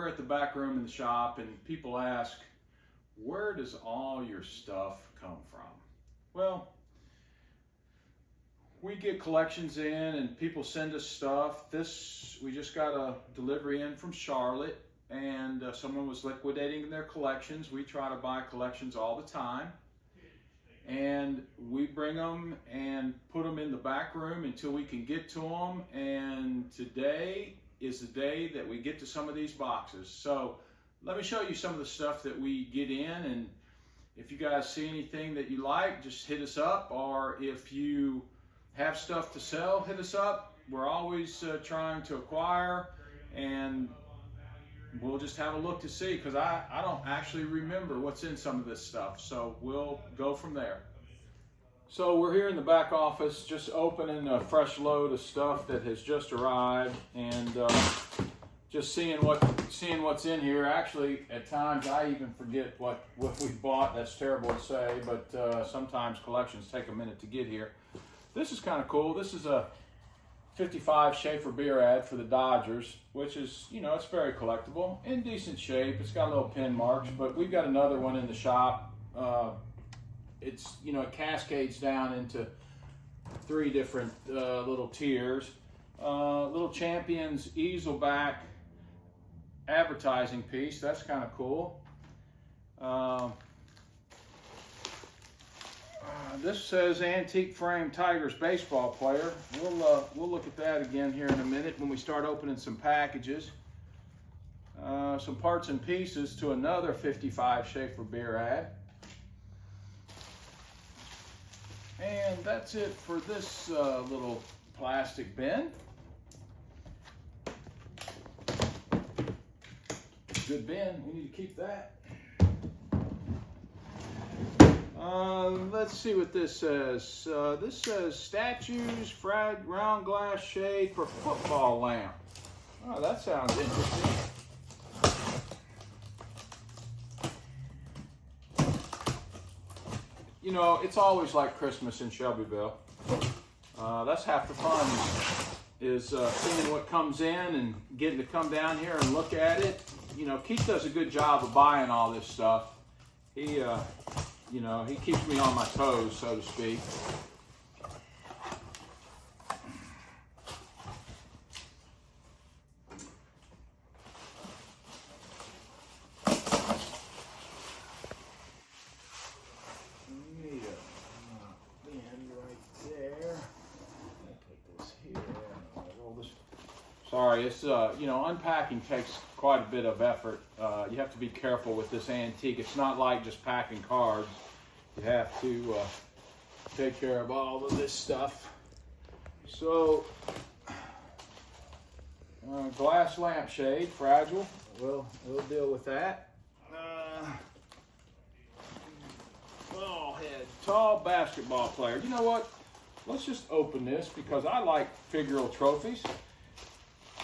we're at the back room in the shop, and people ask, where does all your stuff come from? Well, we get collections in and people send us stuff. We just got a delivery in from Charlotte, and someone was liquidating their collections. We try to buy collections all the time, and we bring them and put them in the back room until we can get to them. And today is the day that we get to some of these boxes. So let me show you some of the stuff that we get in, and if you guys see anything that you like, just hit us up, or if you have stuff to sell, hit us up. We're always trying to acquire, and we'll just have a look to see, because I don't actually remember what's in some of this stuff, so we'll go from there. So we're here in the back office just opening a fresh load of stuff that has just arrived, and just seeing what's in here. Actually, at times I even forget what we bought. That's terrible to say, but sometimes collections take a minute to get here. This is kind of cool. This is a 55 Schaefer beer ad for the Dodgers, which is, it's very collectible, in decent shape. It's got little pin marks, but we've got another one in the shop. It cascades down into 3 different little tiers. Little Champions easel back advertising piece. That's kind of cool. This says Antique Frame Tigers baseball player. We'll look at that again here in a minute when we start opening some packages. Some parts and pieces to another 55 Schaefer beer ad. And that's it for this little plastic bin. Good bin, we need to keep that. Let's see what this says. This says statues, fried round glass shade for football lamp. Oh, that sounds interesting. It's always like Christmas in Shelbyville. That's half the fun, is seeing what comes in and getting to come down here and look at it. Keith does a good job of buying all this stuff. He keeps me on my toes, so to speak. Sorry, it's unpacking takes quite a bit of effort. You have to be careful with this antique. It's not like just packing cards. You have to take care of all of this stuff. So, glass lampshade, fragile. We'll deal with that. Ball head, tall basketball player. You know what? Let's just open this because I like figural trophies.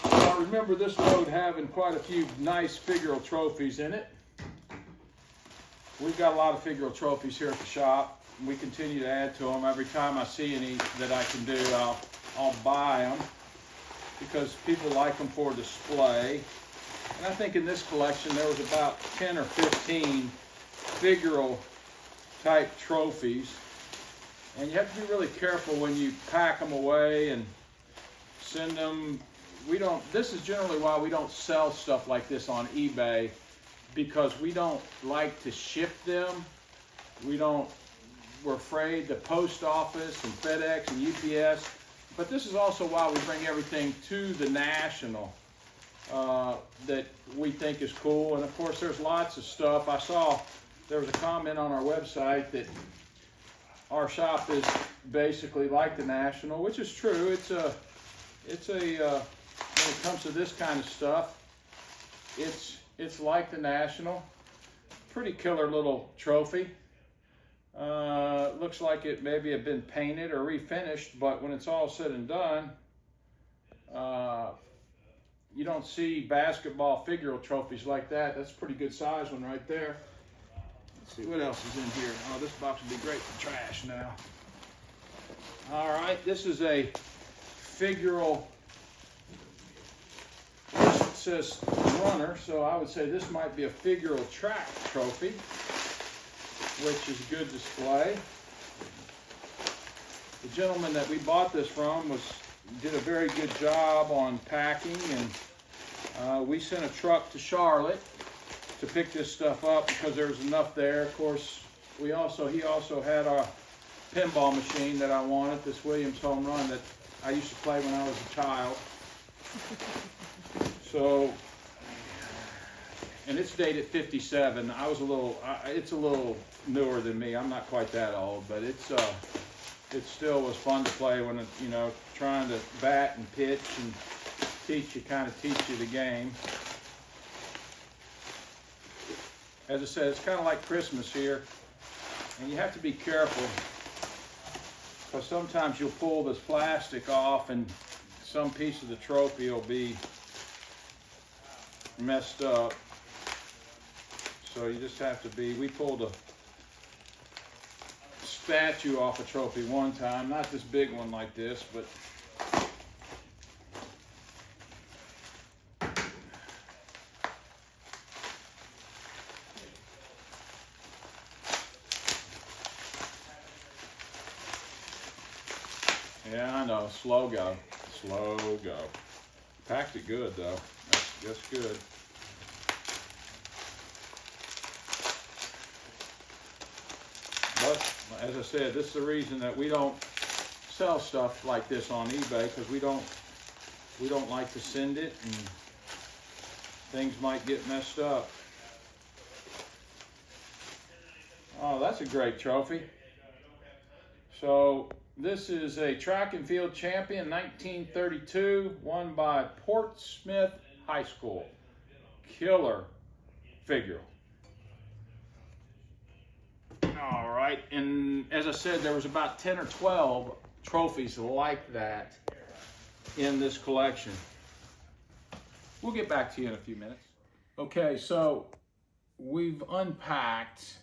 I remember this load having quite a few nice figural trophies in it. We've got a lot of figural trophies here at the shop. We continue to add to them. Every time I see any that I can do, I'll buy them because people like them for display. And I think in this collection there was about 10 or 15 figural type trophies. And you have to be really careful when you pack them away and send them. This is generally why we don't sell stuff like this on eBay, because we don't like to ship them. We're afraid the post office and FedEx and UPS, but this is also why we bring everything to the National that we think is cool. And of course there's lots of stuff. I saw there was a comment on our website that our shop is basically like the National, which is true. When it comes to this kind of stuff, it's like the National. Pretty killer little trophy. Looks like it maybe had been painted or refinished, but when it's all said and done, you don't see basketball figural trophies like that. That's a pretty good size one right there. Let's see what else is in here. Oh, this box would be great for trash now. All right, this is a figural says runner, so I would say this might be a figural track trophy, which is a good display. The gentleman that we bought this from did a very good job on packing, and we sent a truck to Charlotte to pick this stuff up because there was enough there. Of course, he also had a pinball machine that I wanted, this Williams home run that I used to play when I was a child. So, and it's dated 57. It's a little newer than me. I'm not quite that old, but it still was fun to play when, trying to bat and pitch and teach you the game. As I said, it's kind of like Christmas here, and you have to be careful because sometimes you'll pull this plastic off and some piece of the trophy will be messed up. So you just have to be, we pulled a statue off a trophy one time, not this big one like this, but yeah, I know, slow go. Packed it good though, that's good. But as I said, this is the reason that we don't sell stuff like this on eBay, because we don't like to send it and things might get messed up. Oh, that's a great trophy. So this is a track and field champion, 1932, won by Portsmouth High School. Killer figure. All right, and as I said, there was about 10 or 12 trophies like that in this collection. We'll get back to you in a few minutes. Okay, so we've unpacked.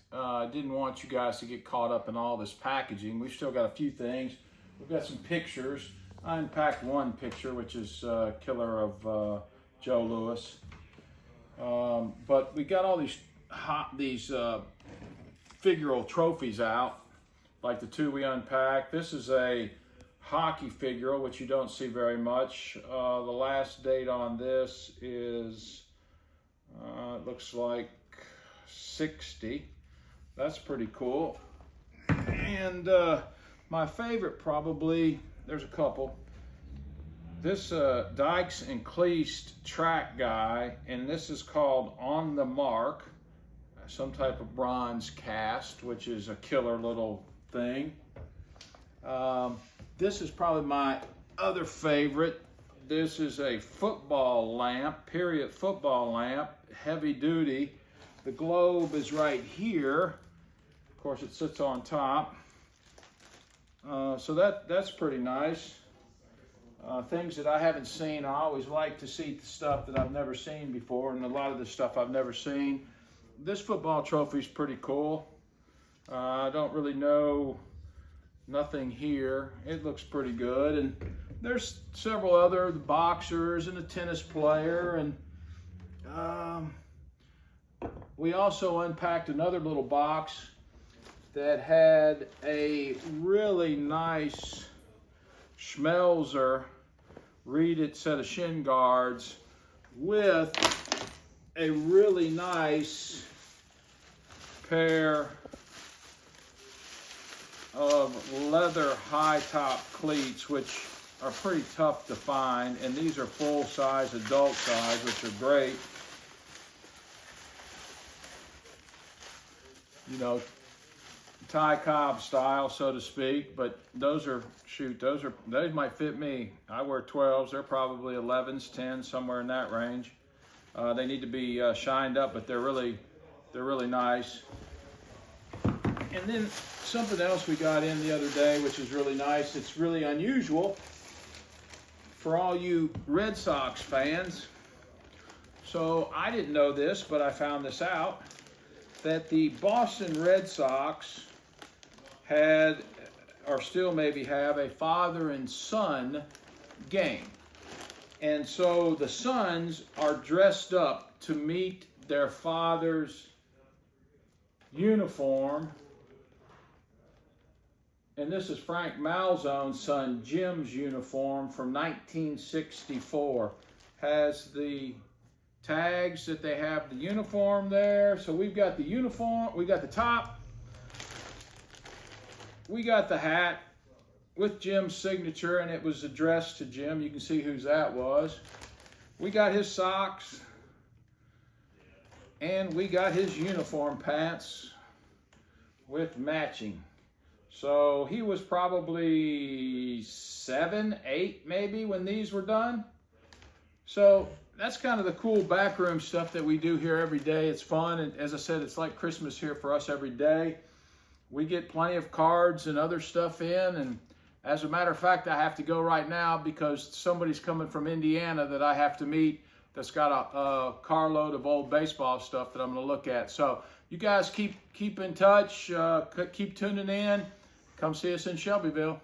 Didn't want you guys to get caught up in all this packaging. We've still got a few things. We've got some pictures. I unpacked one picture, which is killer of Joe Louis. But we got all these figural trophies out, like the two we unpacked. This is a hockey figural, which you don't see very much. The last date on this is, it looks like 60. That's pretty cool. And my favorite probably, there's a couple. This Dykes and Cleast track guy, and this is called On the Mark, some type of bronze cast, which is a killer little thing. This is probably my other favorite. This is a football lamp, period football lamp, heavy duty. The globe is right here. Of course, it sits on top. So that's pretty nice. Things that I haven't seen, I always like to see stuff that I've never seen before, and a lot of the stuff I've never seen. This football trophy is pretty cool. I don't really know nothing here. It looks pretty good, and there's several other boxers and a tennis player, and we also unpacked another little box that had a really nice Schmelzer Reed It set of shin guards with a really nice pair of leather high top cleats, which are pretty tough to find, and these are full size, adult size, which are great. You know, Ty Cobb style, so to speak, but those might fit me. I wear 12s, they're probably 11s, 10s, somewhere in that range. They need to be shined up, but they're really nice. And then something else we got in the other day, which is really nice. It's really unusual for all you Red Sox fans. So I didn't know this, but I found this out, that the Boston Red Sox had, or still maybe have, a father and son game. And so the sons are dressed up to meet their father's uniform. And this is Frank Malzone's son Jim's uniform from 1964. Has the tags that they have the uniform there. So we've got the uniform, we got the top, we got the hat with Jim's signature, and it was addressed to Jim. You can see whose that was. We got his socks, and we got his uniform pants with matching. So he was probably 7, 8 maybe when these were done. So that's kind of the cool backroom stuff that we do here every day. It's fun, and as I said, it's like Christmas here for us every day. We get plenty of cards and other stuff in, and as a matter of fact, I have to go right now because somebody's coming from Indiana that I have to meet that's got a carload of old baseball stuff that I'm going to look at. So you guys keep in touch, keep tuning in. Come see us in Shelbyville.